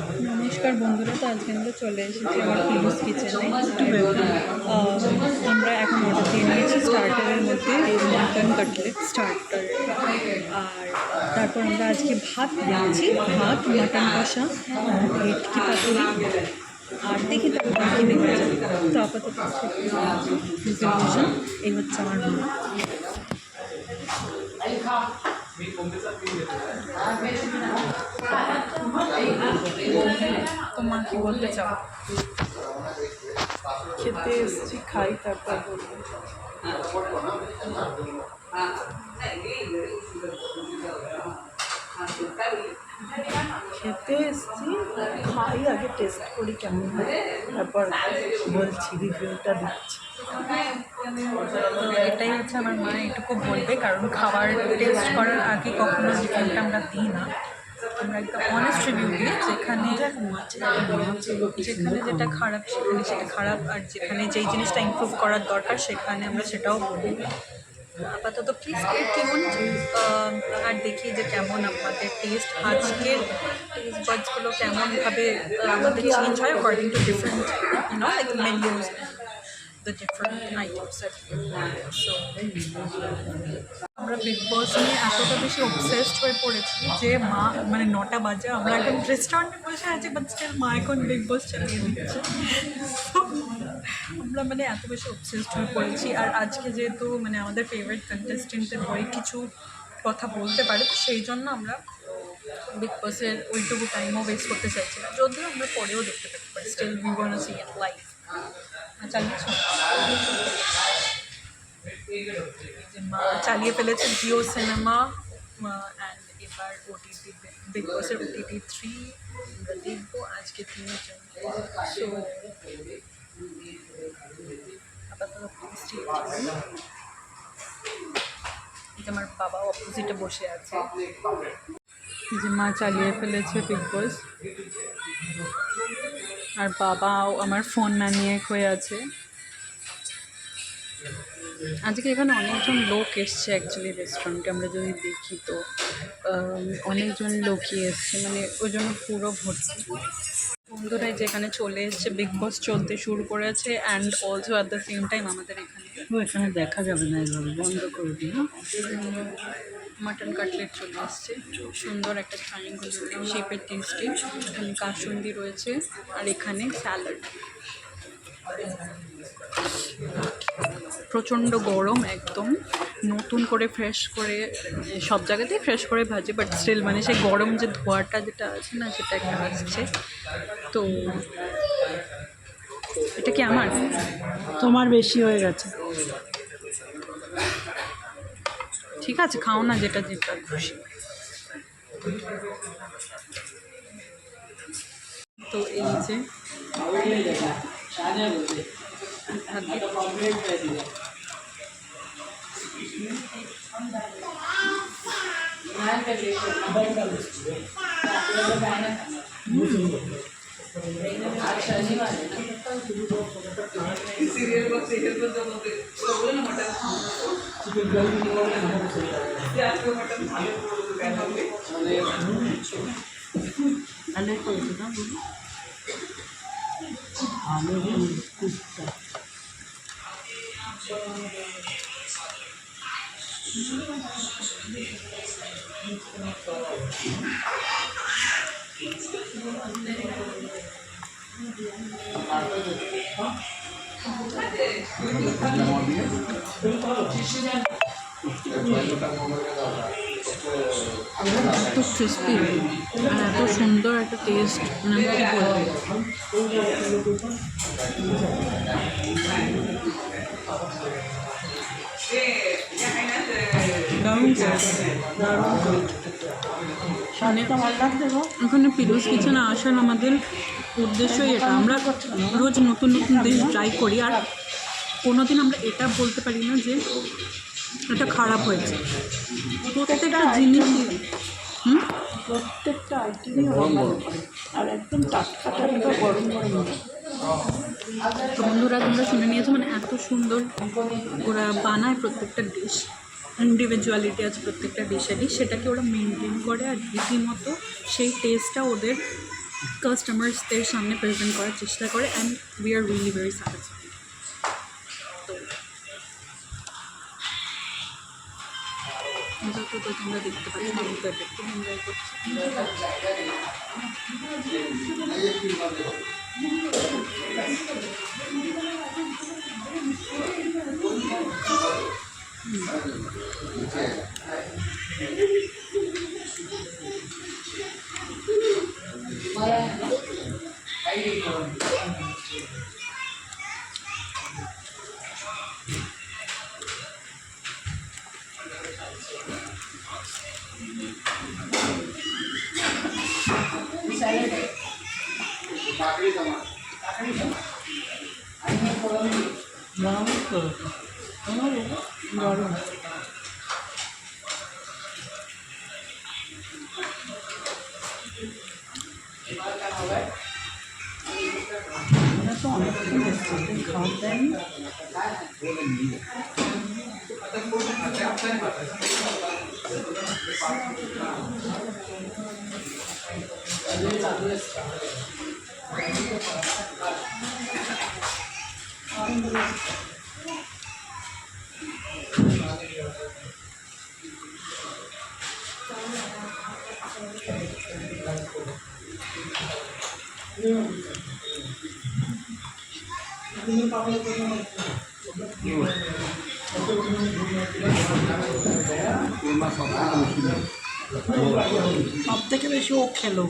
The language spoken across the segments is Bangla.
নমস্কার বন্ধুরা, তো আজকে আমরা চলে এসেছি আমার পিলুস কিচেনে। আমরা এখন অর্ডার দিয়ে নিয়েছি স্টার্টারের মধ্যে মাটন কাটলেট স্টার্টার, আর তারপর আমরা আজকে ভাত নিয়েছি, ভাত মাটন কষা, ভেটকি পাতুরি, আর দেখি তারপর কী দেখা যায়। তো আপাতত প্রেজেন্টেশন এই হচ্ছে আমার মা। তোমার কি বলতে চাও? খেতে এসেছি, খাই তারপর বলবো। খেতে এসেছি, খাই, আগে টেস্ট করি কেমন হয়, তারপর বলছি, রিভিউটা দিচ্ছি। তো এটাই হচ্ছে আমার মা এটুকু বলবে, কারণ খাবার টেস্ট করার আগে কখনো রিভিউটা আমরা দিই না। আমরা একদম অনেস্ট রিভিউ দিই, যেখানে যেটা খারাপ সেখানে সেটা খারাপ, আর যেখানে যেই জিনিসটা ইমপ্রুভ করার দরকার সেখানে আমরা সেটাও বলি। আপাতত প্লিজ স্টে টিউন, আর দেখি যে কেমন আমাদের টেস্ট, আজকের টেস্ট বাডসগুলো কেমনভাবে আমাদের চেঞ্জ হয় according to different like menus, the different items that we have. So আমরা বিগ বস নিয়ে এতটা বেশি অবসেসড হয়ে পড়েছি যে মা মানে 9টা বাজে, আমরা এখন রেস্টুরেন্টে বসে আছি, বাট স্টিল মা এখন বিগ বস চালিয়ে দিচ্ছে। আমরা মানে এত বেশি অবসেসড হয়ে পড়েছি। আর আজকে যেহেতু মানে আমাদের ফেভারিট কন্টেস্টেন্টের হয়ে কিছু কথা বলতে পারে, তো সেই জন্য আমরা বিগ বসের ওইটুকু টাইমও ওয়েস্ট করতে চাইছি না, যদিও আমরা পরেও দেখতে পেতে পারি। Still we want to see it live. চালিয়ে ফেলেছে জিও সিনেমা, অ্যান্ড এবার ওটিটি বিগ বসের OTT 3 আমরা দেখবো আজকে 3জন। সো আপাতত আমার বাবা অপোজিটে বসে আছে, যে মা চালিয়ে ফেলেছে বিগ বস, আর বাবাও আমার ফোন ম্যানিয়াক হয়ে আছে। আজকে এখানে অনেকজন লোক এসছে অ্যাকচুয়ালি রেস্টুরেন্টে, আমরা যদি দেখি তো অনেকজন লোকই এসছে, মানে ওই জন্য পুরো ভর্তি। বন্ধুরাই যেখানে চলে এসছে, বিগ বস চলতে শুরু করেছে, and also at the same time আমাদের এখানে দেখা যাবে না, এইভাবে বন্ধ করে দিই। মাটন কাটলেট চলে আসছে, সুন্দর একটা ট্রায়াঙ্গল শেপের টেস্টে, এখানে কাসুন্দি রয়েছে, আর এখানে স্যালাড। প্রচণ্ড গরম, একদম নতুন করে ফ্রেশ করে, সব জায়গাতেই ফ্রেশ করে ভাজি, বাট স্টিল মানে সেই গরম যে ধোয়াটা যেটা আছে না, সেটা একটা আসছে। তো এটা কি আমার? তোমার বেশি হয়ে গেছে। ঠিক আছে, খাও না, যেটা যেটা খুশি। তো এই যে এত ক্রিস্পি আর এত সুন্দর একটা টেস্ট, মানে আমি কী বলবো। এখানে পিলুস কিচেনে আসার আমাদের উদ্দেশ্যই এটা, আমরা রোজ নতুন নতুন ডিশ ট্রাই করি, আর কোনোদিন আমরা এটা বলতে পারি না যে এটা খারাপ হয়েছে। প্রত্যেকটা জিনিসই প্রত্যেকটা আইটেমই আর একদম টাটকা টাটকা গরম গরম। বন্ধুরা তোমরা শুনে নিয়েছো, মানে এত সুন্দর ওরা বানায় প্রত্যেকটা ডিশ, ইন্ডিভিজুয়ালিটি আছে প্রত্যেকটা ডিশেরই, সেটাকে ওরা মেনটেন করে, আর রীতিমতো সেই টেস্টটা ওদের কাস্টমার্সদের সামনে প্রেজেন্ট করার চেষ্টা করে and we are really very satisfied. তো তোমরা দেখতে পাচ্ছ আমি তো এটা একটু এনজয় করছি। গরম তো গরম। আমরা তো অনেকক্ষণ এসেছি, খাওয়ার দেয়নি। সব থেকে বেশি ও খেলো।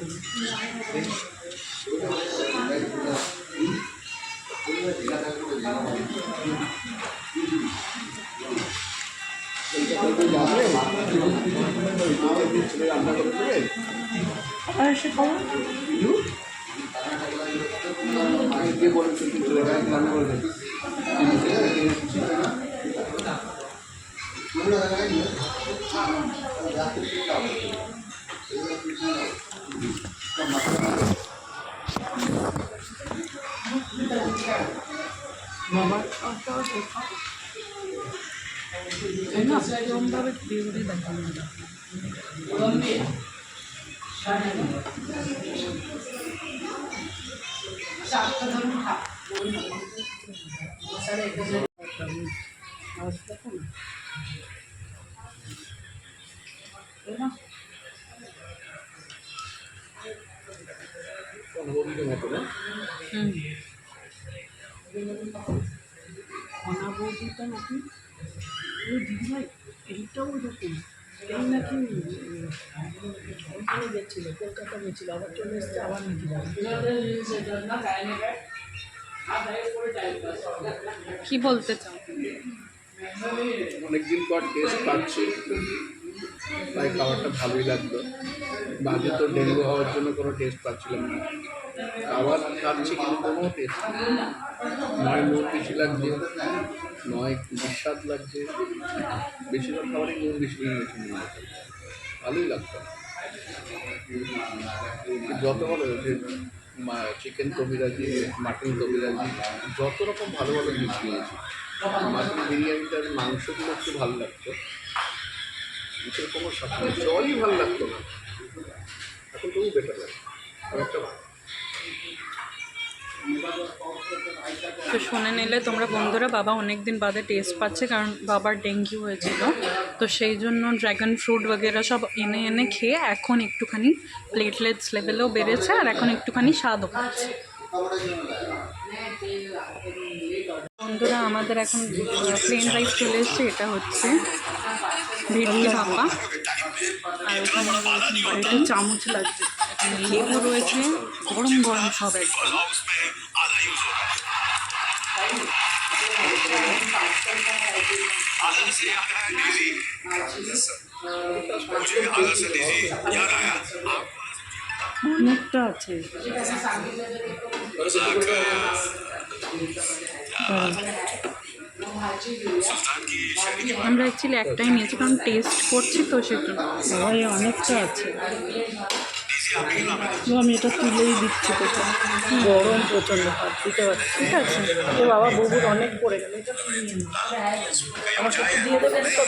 আর সে খাওয়া বাবা না সেরকমভাবে ভিউটি দেখানো যায়। অনাবৌদিটা নাকি দিদিভাই এইটাও এরকম এই নাকি ওখানে গেছিল, কলকাতা গেছিল, আবার চলে এসছে, আবার নাকি কি বলতে চাও? অনেকদিন পর টেস্ট পাচ্ছি, তাই খাবারটা ভালোই লাগলো। আগে তো ডেঙ্গু হওয়ার জন্য কোনো টেস্ট পাচ্ছিলাম না, খাবার খাচ্ছি কিন্তু কোনো টেস্ট নেই। নয় নুন বেশি লাগছে, নয় বিস্বাদ লাগছে, বেশিরভাগ খাবারই নুন বেশি হয়ে গেছে। ভালোই লাগতো। যত ভালো যে চিকেন কবিরাজি, মাটন কবিরাজি, যত রকম ভালো ভালো জিনিস নিয়েছি। মাটন বিরিয়ানিটার মাংসগুলো একটু ভালো লাগতো, এটার কোনো সাথে জলই ভালো লাগতো না, এখন তবু বেটার লাগে অনেকটা। তো শুনে নিলে তোমরা বন্ধুরা, বাবা অনেক দিন বাদে টেস্ট পাচ্ছে, কারণ বাবার ডেঙ্গু হয়েছিল, তো সেই জন্য ড্র্যাগন ফ্রুট বগেরা সব এনে এনে খেয়ে এখন একটুখানি প্লেটলেটস লেভেলও বেড়েছে, আর এখন একটুখানি স্বাদও পাচ্ছে। বন্ধুরা আমাদের এখন প্লেন রাইস চলে এসছে, এটা হচ্ছে ভেটকি ভাপা, আর ওখানে একটা চামচ লাগছে, লেবু রয়েছে, গরম গরম সব একদম। অনেকটা আছে। আমরা অ্যাকচুয়ালি একটাই নিয়েছি, কারণ টেস্ট করছি তো সেজন্য। সবাই অনেকটা আছে। আমি এটা তুলেই দিচ্ছি, তোকে গরম প্রচণ্ড, হাত দিতে পারছি। ঠিক আছে, এ বাবা বউর অনেক পড়ে গেল, এটা তুলে নিয়ে নাও। আমার সাথে দিয়ে দেবেন তো,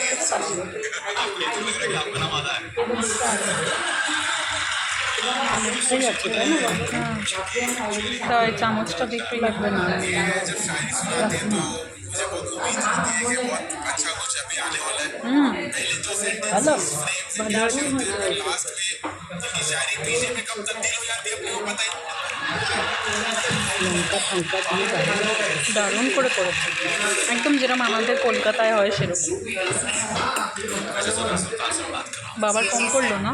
অনেকটাই আছে তাই না বাবা? তাই চামচটা বিক্রি লাগবে না ভালো দারুণ হয়েছে। লঙ্কা ফাঙ্কা দিয়ে দারুণ। দারুণ করে করেছে, একদম যেরকম আমাদের কলকাতায় হয় সেরকম। বাবার কম করলো না?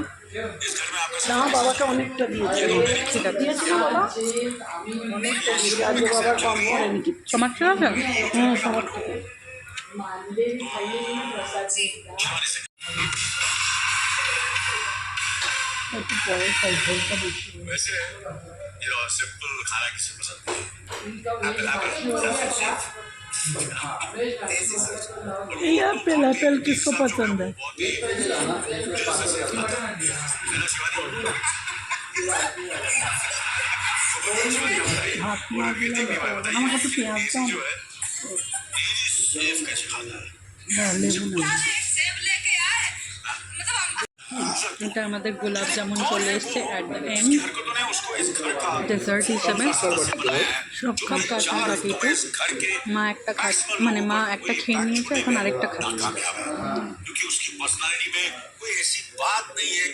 না বাবাকে অনেকটা দিয়েছে। ঠিক আছে, দিয়েছি না বাবা, অনেকটা দিয়েছি। আজকে বাবার কম করেনি কি। তোমার ঠিক আছে? সবার থেকে। একটু পরে খাই, ঝোলটা বেশি। वैसे ये सिंपल खाना किसे पसंद है? ये एप्पल एप्पल किसको पसंद है? भात में আমার কাছে পেঁয়াজ দাও शेफ कैसे खाता है? না, লেবু না। এটা আমাদের গোলাপ জামুন চলে এসছে অ্যাট দ্য এন্ড हरकतों ने उसको इस घर का ডেজার্ট হিসেবে। সব কাপ কাটাকাটিতে इस घर के মা একটা মানে মা একটা খেয়ে নিয়েছে, এখন আরেকটা খাচ্ছে। कामयाब है क्योंकि उसकी पर्सनालिटी में कोई ऐसी बात नहीं है